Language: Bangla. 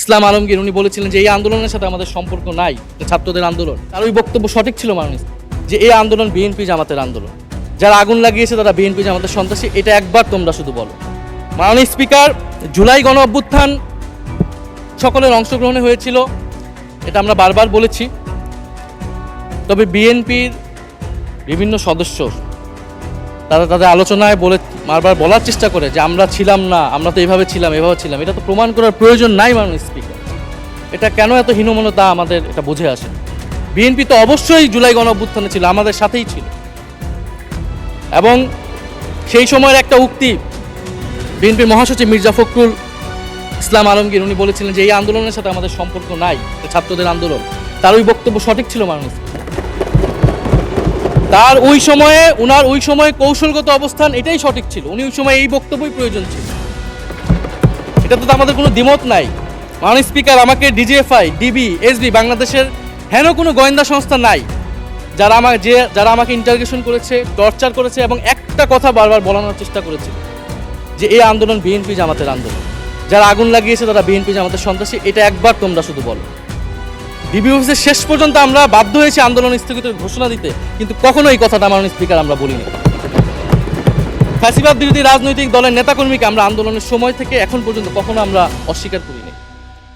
ইসলাম আলমগীর উনি বলেছিলেন যে এই আন্দোলনের সাথে আমাদের সম্পর্ক নাই, ছাত্রদের আন্দোলন। তার ওই বক্তব্য সঠিক ছিল মাননীয়, যে এই আন্দোলন বিএনপি জামাতের আন্দোলন, যারা আগুন লাগিয়েছে তারা বিএনপি জামাতের সন্ত্রাসী, এটা একবার তোমরা শুধু বলো। মাননীয় স্পিকার, জুলাই গণ অভ্যুত্থান সকলের অংশগ্রহণে হয়েছিল, এটা আমরা বারবার বলেছি। তবে বিএনপির বিভিন্ন সদস্য তারা তাদের আলোচনায় বারবার বলার চেষ্টা করে যে আমরা ছিলাম না, আমরা তো এভাবে ছিলাম। এটা তো প্রমাণ করার প্রয়োজন নাই মাননীয় স্পিকার। এটা কেন এত হীনমন্যতা আমাদের এটা বুঝে আসে। বিএনপি তো অবশ্যই জুলাই গণ অভ্যুত্থানে ছিল, আমাদের সাথেই ছিল। এবং সেই সময়ের একটা উক্তি বিএনপির মহাসচিব মির্জা ফখরুল ইসলাম আলমগীর উনি বলেছিলেন যে এই আন্দোলনের সাথে আমাদের সম্পর্ক নাই, ছাত্রদের আন্দোলন। তার ওই বক্তব্য সঠিক ছিল মাননীয় স্পিকার। তার ওই সময়ে কৌশলগত অবস্থান এটাই সঠিক ছিল। উনি ওই সময় এই বক্তব্যই প্রয়োজন ছিল। এটা তো আমাদের কোনো দ্বিমত নাই। মাননীয় স্পিকার, আমাকে ডিজিএফআই, ডিবি, এসবি, বাংলাদেশের হেন কোনো গোয়েন্দা সংস্থা নাই যারা আমাকে ইন্টারোগেশন করেছে, টর্চার করেছে এবং একটা কথা বারবার বলানোর চেষ্টা করেছে যে এই আন্দোলন বিএনপি জামাতের আন্দোলন, যারা আগুন লাগিয়েছে তারা বিএনপি জামাতের সন্ত্রাসী, এটা একবার তোমরা শুধু বলো। ডিবি অফিসের শেষ পর্যন্ত আমরা বাধ্য হয়েছি আন্দোলন স্থগিতের ঘোষণা দিতে, কিন্তু কখনো এই কথাটা মাননীয় স্পিকার আমরা বলিনি। ফ্যাসিবাদ বিরোধী রাজনৈতিক দলের নেতাকর্মীকে আমরা আন্দোলনের সময় থেকে এখন পর্যন্ত কখনো আমরা অস্বীকার করি।